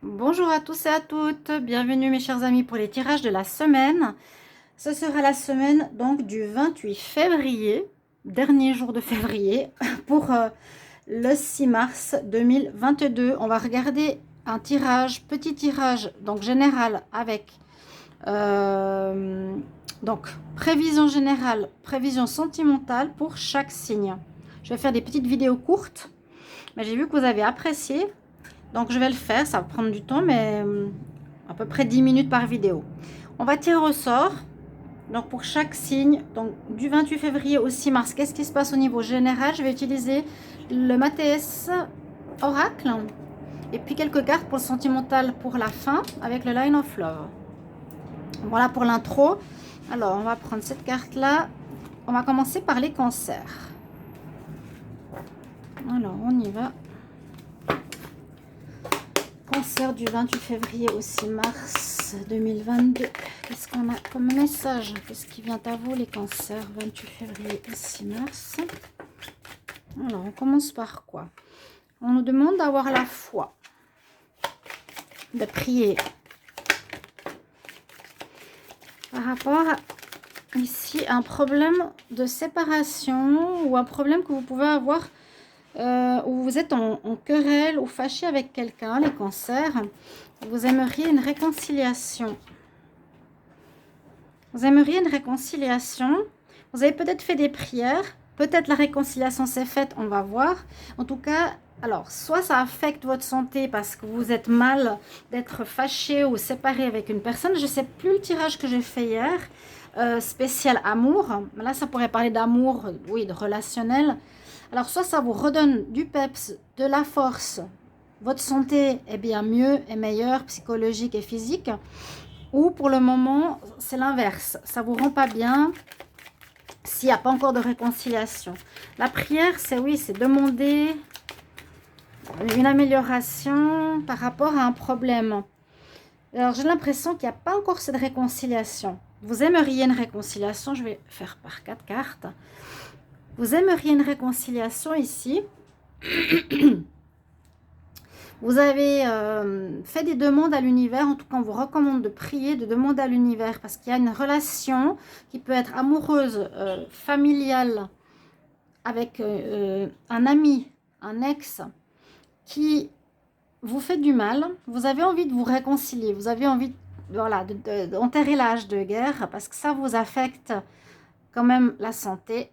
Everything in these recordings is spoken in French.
Bonjour à tous et à toutes, bienvenue mes chers amis pour les tirages de la semaine. Ce sera la semaine donc du 28 février, dernier jour de février, pour le 6 mars 2022. On va regarder un tirage, petit tirage, donc général avec donc prévision générale, prévision sentimentale pour chaque signe. Je vais faire des petites vidéos courtes, mais j'ai vu que vous avez apprécié. Donc je vais le faire, ça va prendre du temps, mais à peu près 10 minutes par vidéo. On va tirer au sort. Donc pour chaque signe, donc du 28 février au 6 mars, qu'est-ce qui se passe au niveau général? Je vais utiliser le Mathes Oracle et puis quelques cartes pour le sentimental pour la fin avec le Line of Love. Voilà pour l'intro. Alors on va prendre cette carte-là. On va commencer par les cancers. Alors on y va. Cancer du 28 février au 6 mars 2022. Qu'est-ce qu'on a comme message? Qu'est-ce qui vient à vous les cancers 28 février au 6 mars? Alors, on commence par quoi? On nous demande d'avoir la foi, de prier. Par rapport à, ici, un problème de séparation ou un problème que vous pouvez avoir où vous êtes en querelle ou fâché avec quelqu'un, les cancers, vous aimeriez une réconciliation. Vous aimeriez une réconciliation. Vous avez peut-être fait des prières. Peut-être la réconciliation s'est faite, on va voir. En tout cas, alors, soit ça affecte votre santé parce que vous êtes mal d'être fâché ou séparé avec une personne. Je ne sais plus le tirage que j'ai fait hier, spécial amour. Là, ça pourrait parler d'amour, oui, de relationnel. Alors, soit ça vous redonne du peps, de la force, votre santé est bien mieux et meilleure, psychologique et physique, ou pour le moment, c'est l'inverse. Ça ne vous rend pas bien s'il n'y a pas encore de réconciliation. La prière, c'est oui, c'est demander une amélioration par rapport à un problème. Alors, j'ai l'impression qu'il n'y a pas encore cette réconciliation. Vous aimeriez une réconciliation, je vais faire par 4 cartes. Vous aimeriez une réconciliation ici. Vous avez fait des demandes à l'univers. En tout cas, on vous recommande de prier, de demander à l'univers parce qu'il y a une relation qui peut être amoureuse, familiale, avec un ami, un ex, qui vous fait du mal. Vous avez envie de vous réconcilier. Vous avez envie voilà, d'enterrer l'âge de guerre parce que ça vous affecte quand même la santé.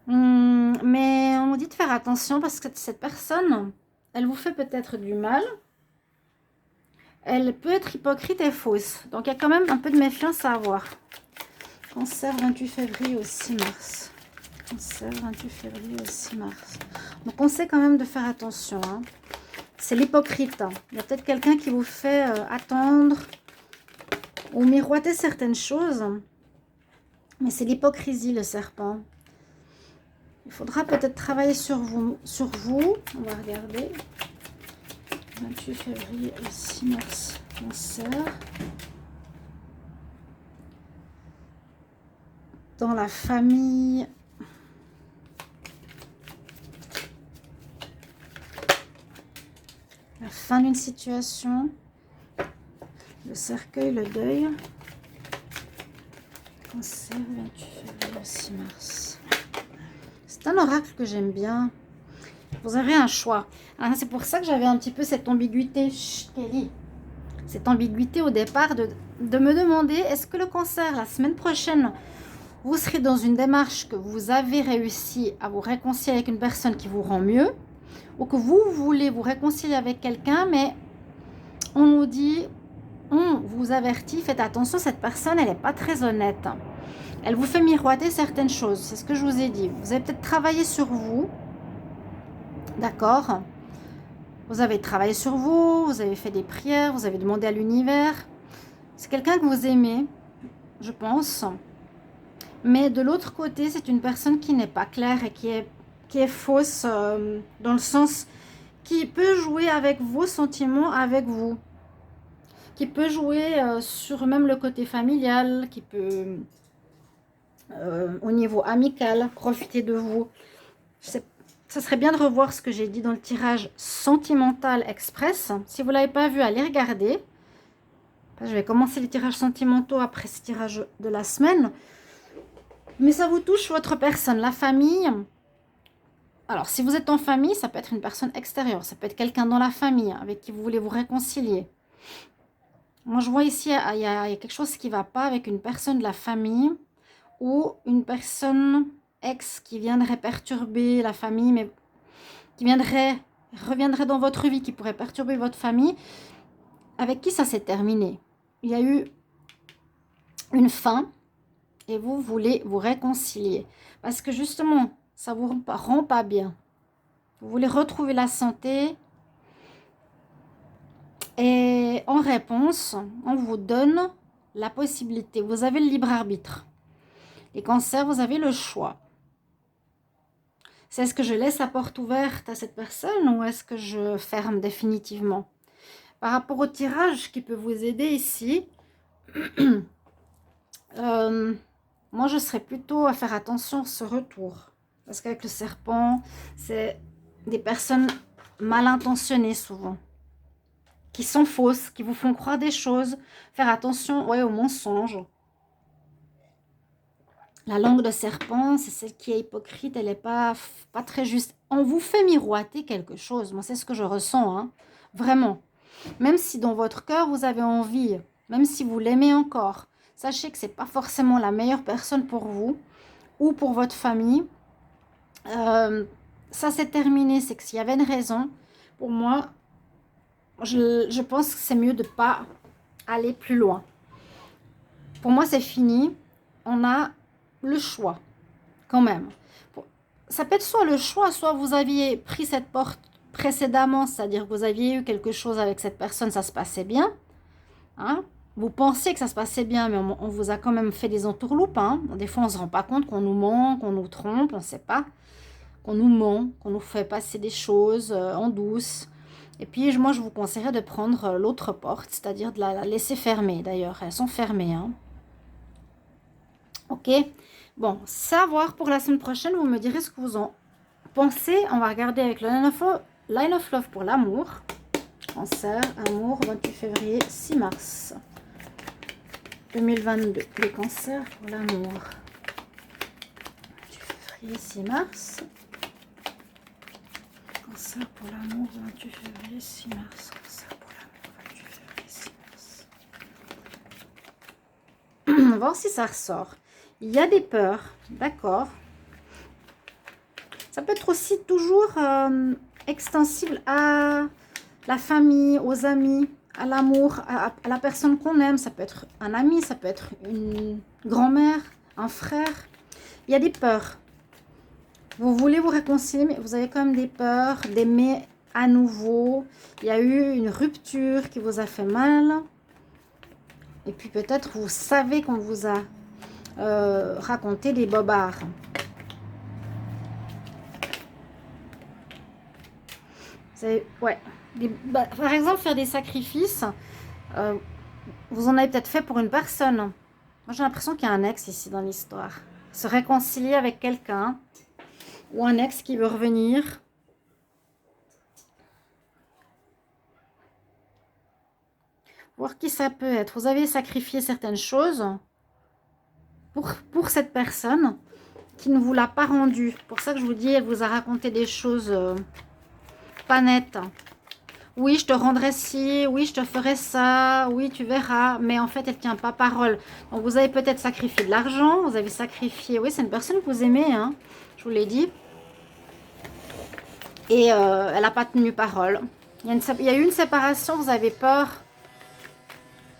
Mais on vous dit de faire attention parce que cette personne, elle vous fait peut-être du mal. Elle peut être hypocrite et fausse. Donc, il y a quand même un peu de méfiance à avoir. Cancer 28 février au 6 mars. Cancer 28 février au 6 mars. Donc, on sait quand même de faire attention. Hein. C'est l'hypocrite. Il y a peut-être quelqu'un qui vous fait attendre ou miroiter certaines choses. Mais c'est l'hypocrisie, le serpent. Il faudra peut-être travailler sur vous. On va regarder. 28 février et 6 mars, cancer. Dans la famille. La fin d'une situation. Le cercueil, le deuil. Cancer, 28 février et 6 mars. C'est un oracle que j'aime bien. Vous avez un choix. Hein, c'est pour ça que j'avais un petit peu cette ambiguïté. Chut, Kelly. Cette ambiguïté au départ de me demander est-ce que le cancer, la semaine prochaine, vous serez dans une démarche que vous avez réussi à vous réconcilier avec une personne qui vous rend mieux, ou que vous voulez vous réconcilier avec quelqu'un, mais on nous dit, on vous avertit, faites attention, cette personne, elle n'est pas très honnête. Elle vous fait miroiter certaines choses, c'est ce que je vous ai dit. Vous avez peut-être travaillé sur vous, d'accord ? Vous avez travaillé sur vous, vous avez fait des prières, vous avez demandé à l'univers. C'est quelqu'un que vous aimez, je pense. Mais de l'autre côté, c'est une personne qui n'est pas claire et qui est fausse dans le sens qui peut jouer avec vos sentiments, avec vous. Qui peut jouer sur même le côté familial, qui peut, au niveau amical, profiter de vous. ce serait bien de revoir ce que j'ai dit dans le tirage sentimental express. Si vous ne l'avez pas vu, allez regarder. Je vais commencer les tirages sentimentaux après ce tirage de la semaine. Mais ça vous touche votre personne, la famille. Alors, si vous êtes en famille, ça peut être une personne extérieure. Ça peut être quelqu'un dans la famille avec qui vous voulez vous réconcilier. Moi, je vois ici, il y a quelque chose qui ne va pas avec une personne de la famille ou une personne ex qui viendrait perturber la famille, mais qui reviendrait dans votre vie, qui pourrait perturber votre famille. Avec qui ça s'est terminé? Il y a eu une fin et vous voulez vous réconcilier. Parce que justement, ça ne vous rend pas bien. Vous voulez retrouver la santé. Et en réponse, on vous donne la possibilité. Vous avez le libre arbitre. Les cancers, vous avez le choix. C'est est-ce que je laisse la porte ouverte à cette personne ou est-ce que je ferme définitivement? Par rapport au tirage qui peut vous aider ici, moi je serais plutôt à faire attention à ce retour. Parce qu'avec le serpent, c'est des personnes mal intentionnées souvent. Qui sont fausses, qui vous font croire des choses. Faire attention aux mensonges. La langue de serpent, c'est celle qui est hypocrite, elle n'est pas très juste. On vous fait miroiter quelque chose. Moi, c'est ce que je ressens, hein. Vraiment. Même si dans votre cœur, vous avez envie, même si vous l'aimez encore, sachez que ce n'est pas forcément la meilleure personne pour vous ou pour votre famille. Ça, c'est terminé. C'est que s'il y avait une raison, pour moi, je pense que c'est mieux de ne pas aller plus loin. Pour moi, c'est fini. On a le choix, quand même. Ça peut être soit le choix, soit vous aviez pris cette porte précédemment, c'est-à-dire que vous aviez eu quelque chose avec cette personne, ça se passait bien. Hein? Vous pensiez que ça se passait bien, mais on vous a quand même fait des entourloupes. Hein? Des fois, on ne se rend pas compte qu'on nous ment, qu'on nous trompe, on ne sait pas. Qu'on nous ment, qu'on nous fait passer des choses en douce. Et puis, moi, je vous conseillerais de prendre l'autre porte, c'est-à-dire de la laisser fermer. D'ailleurs, elles sont fermées. Hein. Ok. Bon, savoir pour la semaine prochaine, vous me direz ce que vous en pensez. On va regarder avec le Line of Love pour l'amour. Cancer, amour, 28 février, 6 mars 2022. Les cancers pour l'amour. 28 février, 6 mars. Cancer pour l'amour, 28 février, 6 mars. Cancer pour l'amour, 28 février, 6 mars. On va voir si ça ressort. Il y a des peurs, d'accord. Ça peut être aussi toujours extensible à la famille, aux amis, à l'amour, à la personne qu'on aime. Ça peut être un ami, ça peut être une grand-mère, un frère. Il y a des peurs. Vous voulez vous réconcilier, mais vous avez quand même des peurs d'aimer à nouveau. Il y a eu une rupture qui vous a fait mal. Et puis peut-être vous savez qu'on vous a raconté des bobards. Ouais. Par exemple, faire des sacrifices, vous en avez peut-être fait pour une personne. Moi, j'ai l'impression qu'il y a un ex ici dans l'histoire. Se réconcilier avec quelqu'un ou un ex qui veut revenir. Voir qui ça peut être. Vous avez sacrifié certaines choses pour cette personne qui ne vous l'a pas rendu. Pour ça que je vous dis, elle vous a raconté des choses pas nettes. Oui, je te rendrai ci, oui, je te ferai ça, oui, tu verras. Mais en fait, elle ne tient pas parole. Donc, vous avez peut-être sacrifié de l'argent, vous avez sacrifié... Oui, c'est une personne que vous aimez, hein, je vous l'ai dit. Et elle n'a pas tenu parole. Il y a eu une séparation, vous avez peur.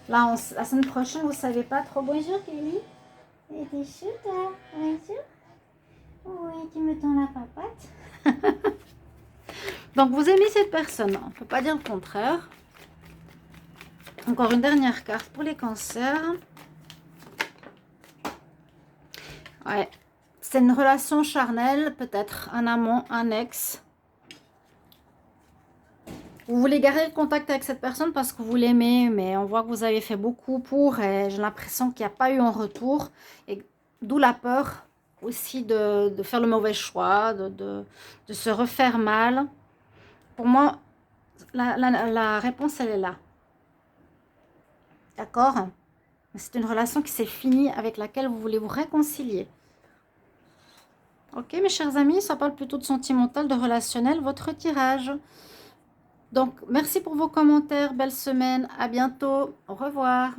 Là, la semaine prochaine, vous ne savez pas trop. Bonjour, Kelly. T'es chou, toi? Bonjour. Oui, tu me tends la papate. Donc, vous aimez cette personne. On ne peut pas dire le contraire. Encore une dernière carte pour les cancers. Ouais. C'est une relation charnelle, peut-être un amant, un ex. Vous voulez garder le contact avec cette personne parce que vous l'aimez, mais on voit que vous avez fait beaucoup pour et j'ai l'impression qu'il n'y a pas eu en retour. Et d'où la peur aussi de faire le mauvais choix, de se refaire mal. Pour moi, la réponse, elle est là. D'accord? C'est une relation qui s'est finie avec laquelle vous voulez vous réconcilier. Ok, mes chers amis, ça parle plutôt de sentimental, de relationnel, votre tirage. Donc, merci pour vos commentaires. Belle semaine. À bientôt. Au revoir.